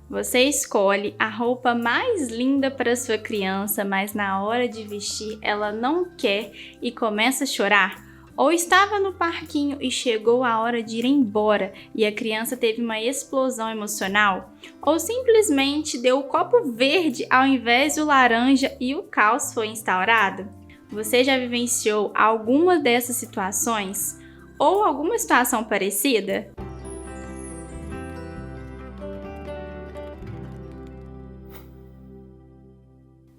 Você escolhe a roupa mais linda para sua criança, mas na hora de vestir ela não quer e começa a chorar? Ou estava no parquinho e chegou a hora de ir embora e a criança teve uma explosão emocional? Ou simplesmente deu o copo verde ao invés do laranja e o caos foi instaurado? Você já vivenciou alguma dessas situações? Ou alguma situação parecida?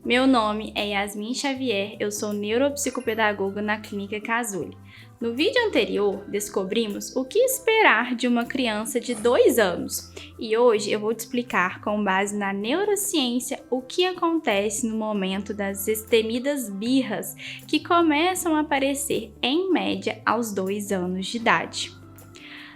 Meu nome é Yasmin Xavier, eu sou neuropsicopedagoga na Clínica Casuly. No vídeo anterior, descobrimos o que esperar de uma criança de 2 anos e hoje eu vou te explicar, com base na neurociência, o que acontece no momento das temidas birras que começam a aparecer, em média, aos 2 anos de idade.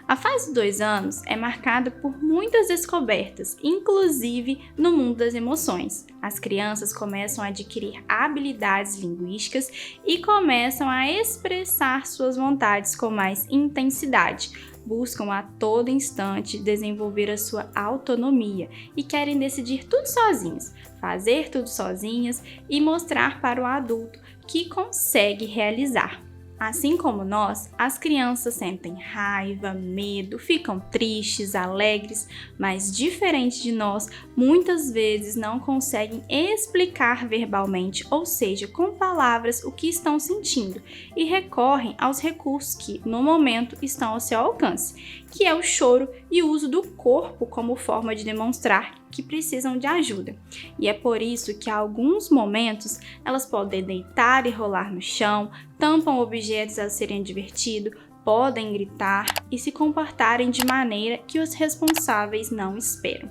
A fase dos 2 anos é marcada por muitas descobertas, inclusive no mundo das emoções. As crianças começam a adquirir habilidades linguísticas e começam a expressar suas vontades com mais intensidade. Buscam a todo instante desenvolver a sua autonomia e querem decidir tudo sozinhas, fazer tudo sozinhas e mostrar para o adulto que consegue realizar. Assim como nós, as crianças sentem raiva, medo, ficam tristes, alegres, mas diferente de nós, muitas vezes não conseguem explicar verbalmente, ou seja, com palavras, o que estão sentindo e recorrem aos recursos que, no momento, estão ao seu alcance, que é o choro e o uso do corpo como forma de demonstrar que precisam de ajuda. E é por isso que, em alguns momentos, elas podem deitar e rolar no chão, tampam objetos a serem divertidos, podem gritar e se comportarem de maneira que os responsáveis não esperam.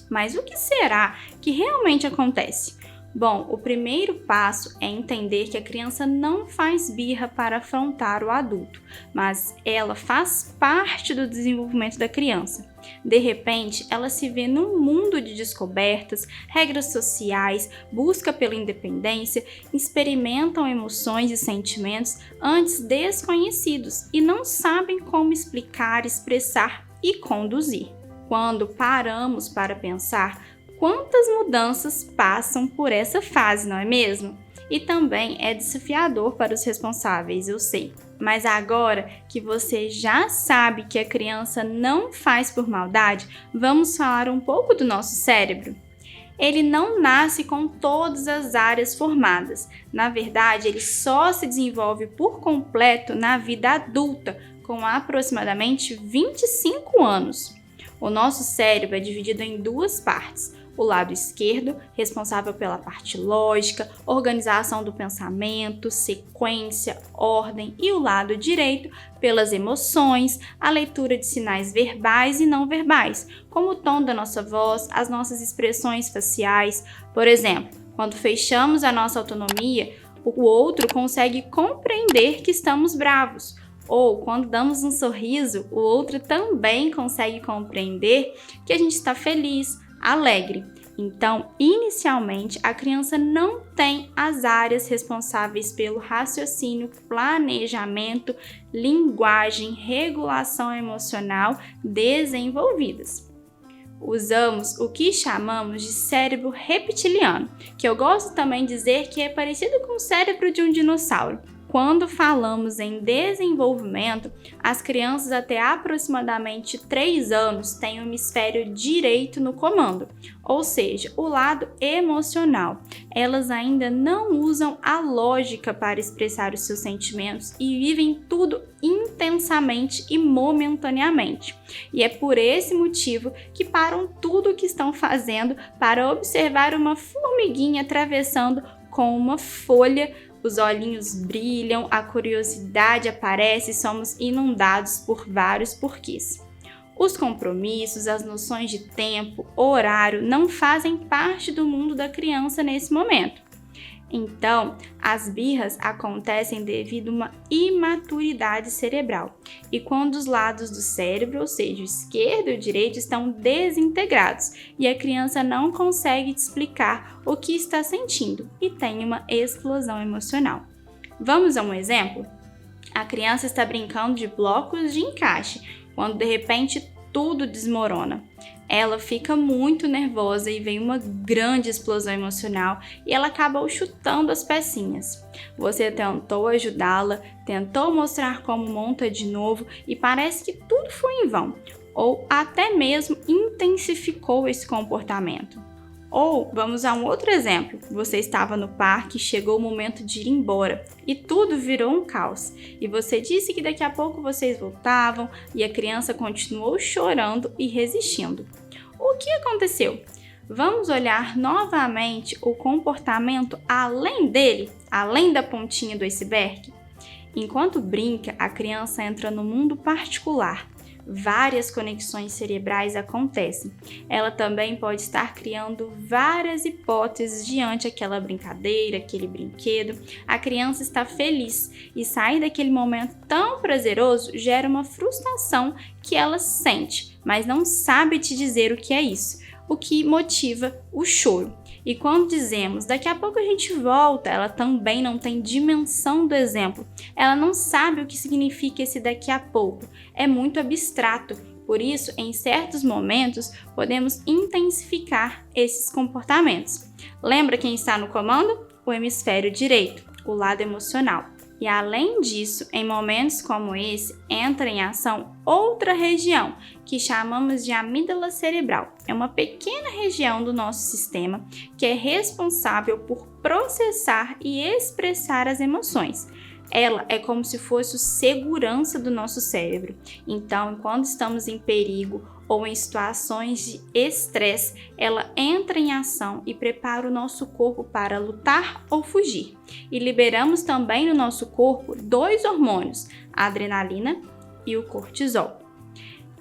Mas o que será que realmente acontece? Bom, o primeiro passo é entender que a criança não faz birra para afrontar o adulto, mas ela faz parte do desenvolvimento da criança. De repente, ela se vê num mundo de descobertas, regras sociais, busca pela independência, experimentam emoções e sentimentos antes desconhecidos e não sabem como explicar, expressar e conduzir. Quando paramos para pensar, quantas mudanças passam por essa fase, não é mesmo? E também é desafiador para os responsáveis, eu sei. Mas agora que você já sabe que a criança não faz por maldade, vamos falar um pouco do nosso cérebro? Ele não nasce com todas as áreas formadas. Na verdade, ele só se desenvolve por completo na vida adulta, com aproximadamente 25 anos. O nosso cérebro é dividido em 2 partes. O lado esquerdo, responsável pela parte lógica, organização do pensamento, sequência, ordem, e o lado direito, pelas emoções, a leitura de sinais verbais e não verbais, como o tom da nossa voz, as nossas expressões faciais. Por exemplo, quando fechamos a nossa autonomia, o outro consegue compreender que estamos bravos. Ou quando damos um sorriso, o outro também consegue compreender que a gente está feliz, alegre. Então, inicialmente, a criança não tem as áreas responsáveis pelo raciocínio, planejamento, linguagem, regulação emocional desenvolvidas. Usamos o que chamamos de cérebro reptiliano, que eu gosto também de dizer que é parecido com o cérebro de um dinossauro. Quando falamos em desenvolvimento, as crianças até aproximadamente 3 anos têm o hemisfério direito no comando, ou seja, o lado emocional. Elas ainda não usam a lógica para expressar os seus sentimentos e vivem tudo intensamente e momentaneamente. E é por esse motivo que param tudo o que estão fazendo para observar uma formiguinha atravessando com uma folha. Os olhinhos brilham, a curiosidade aparece e somos inundados por vários porquês. Os compromissos, as noções de tempo, horário não fazem parte do mundo da criança nesse momento. Então, as birras acontecem devido a uma imaturidade cerebral e quando os lados do cérebro, ou seja, o esquerdo e o direito, estão desintegrados e a criança não consegue te explicar o que está sentindo e tem uma explosão emocional. Vamos a um exemplo? A criança está brincando de blocos de encaixe, quando de repente tudo desmorona. ela fica muito nervosa e vem uma grande explosão emocional e ela acaba chutando as pecinhas. Você tentou ajudá-la, tentou mostrar como monta de novo e parece que tudo foi em vão, ou até mesmo intensificou esse comportamento. Ou, vamos a um outro exemplo, você estava no parque e chegou o momento de ir embora e tudo virou um caos. E você disse que daqui a pouco vocês voltavam e a criança continuou chorando e resistindo. O que aconteceu? Vamos olhar novamente o comportamento além dele, além da pontinha do iceberg? Enquanto brinca, a criança entra no mundo particular. Várias conexões cerebrais acontecem. Ela também pode estar criando várias hipóteses diante daquela brincadeira, aquele brinquedo. A criança está feliz e sair daquele momento tão prazeroso gera uma frustração que ela sente, mas não sabe te dizer o que é isso, o que motiva o choro. E quando dizemos, daqui a pouco a gente volta, ela também não tem dimensão do exemplo. Ela não sabe o que significa esse daqui a pouco. É muito abstrato. Por isso, em certos momentos, podemos intensificar esses comportamentos. Lembra quem está no comando? O hemisfério direito, o lado emocional. E além disso, em momentos como esse, entra em ação outra região, que chamamos de amígdala cerebral. É uma pequena região do nosso sistema que é responsável por processar e expressar as emoções. Ela é como se fosse o segurança do nosso cérebro. Então, quando estamos em perigo ou em situações de estresse, ela entra em ação e prepara o nosso corpo para lutar ou fugir. E liberamos também no nosso corpo 2 hormônios, a adrenalina e o cortisol.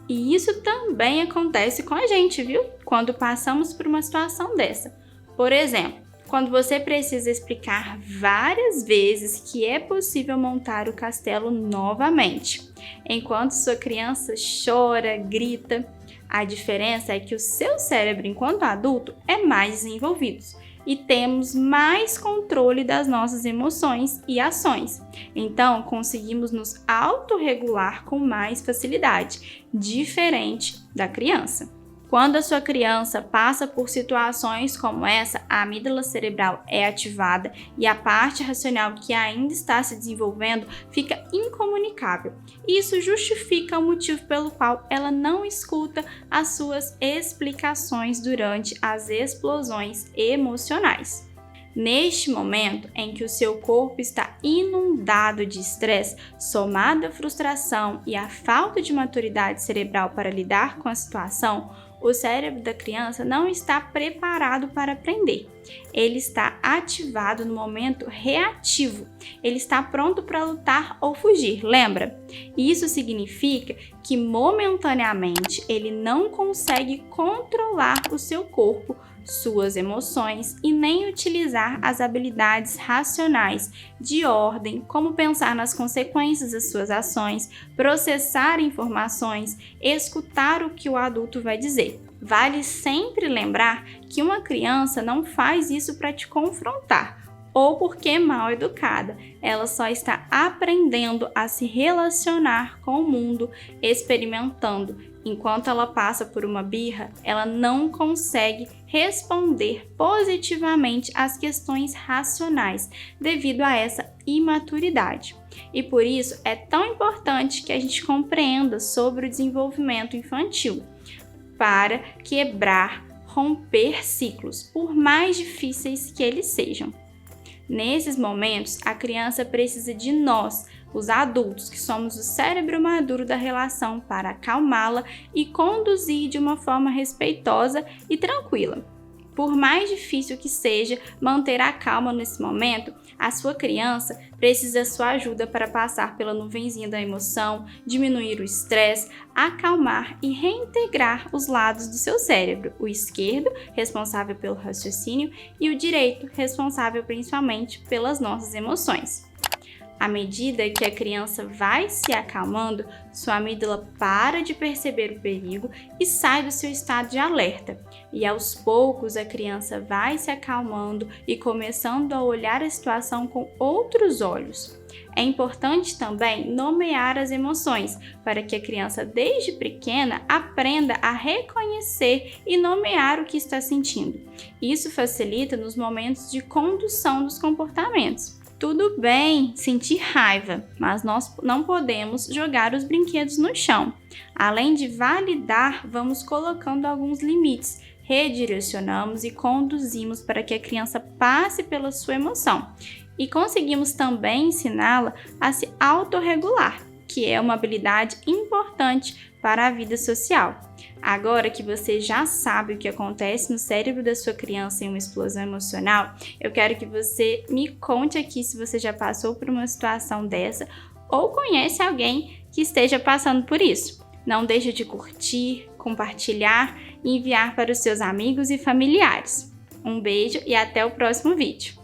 E isso também acontece com a gente, viu? Quando passamos por uma situação dessa. Por exemplo, quando você precisa explicar várias vezes que é possível montar o castelo novamente, enquanto sua criança chora, grita. A diferença é que o seu cérebro, enquanto adulto, é mais desenvolvido e temos mais controle das nossas emoções e ações. Então, conseguimos nos autorregular com mais facilidade, diferente da criança. Quando a sua criança passa por situações como essa, a amígdala cerebral é ativada e a parte racional que ainda está se desenvolvendo fica incomunicável. Isso justifica o motivo pelo qual ela não escuta as suas explicações durante as explosões emocionais. Neste momento em que o seu corpo está inundado de estresse, somado à frustração e à falta de maturidade cerebral para lidar com a situação, o cérebro da criança não está preparado para aprender. Ele está ativado no momento reativo. Ele está pronto para lutar ou fugir, lembra? Isso significa que momentaneamente ele não consegue controlar o seu corpo, suas emoções e nem utilizar as habilidades racionais de ordem, como pensar nas consequências das suas ações, processar informações, escutar o que o adulto vai dizer. Vale sempre lembrar que uma criança não faz isso para te confrontar ou porque é mal educada. Ela só está aprendendo a se relacionar com o mundo, experimentando. Enquanto ela passa por uma birra, ela não consegue responder positivamente às questões racionais devido a essa imaturidade. E por isso é tão importante que a gente compreenda sobre o desenvolvimento infantil para quebrar, romper ciclos, por mais difíceis que eles sejam. Nesses momentos, a criança precisa de nós, os adultos, que somos o cérebro maduro da relação, para acalmá-la e conduzir de uma forma respeitosa e tranquila. Por mais difícil que seja manter a calma nesse momento, a sua criança precisa da sua ajuda para passar pela nuvenzinha da emoção, diminuir o estresse, acalmar e reintegrar os lados do seu cérebro, o esquerdo, responsável pelo raciocínio, e o direito, responsável principalmente pelas nossas emoções. À medida que a criança vai se acalmando, sua amígdala para de perceber o perigo e sai do seu estado de alerta. E aos poucos a criança vai se acalmando e começando a olhar a situação com outros olhos. É importante também nomear as emoções, para que a criança desde pequena aprenda a reconhecer e nomear o que está sentindo. Isso facilita nos momentos de condução dos comportamentos. Tudo bem sentir raiva, mas nós não podemos jogar os brinquedos no chão. Além de validar, vamos colocando alguns limites, redirecionamos e conduzimos para que a criança passe pela sua emoção. E conseguimos também ensiná-la a se autorregular, que é uma habilidade importante para a vida social. Agora que você já sabe o que acontece no cérebro da sua criança em uma explosão emocional, eu quero que você me conte aqui se você já passou por uma situação dessa ou conhece alguém que esteja passando por isso. Não deixe de curtir, compartilhar e enviar para os seus amigos e familiares. Um beijo e até o próximo vídeo!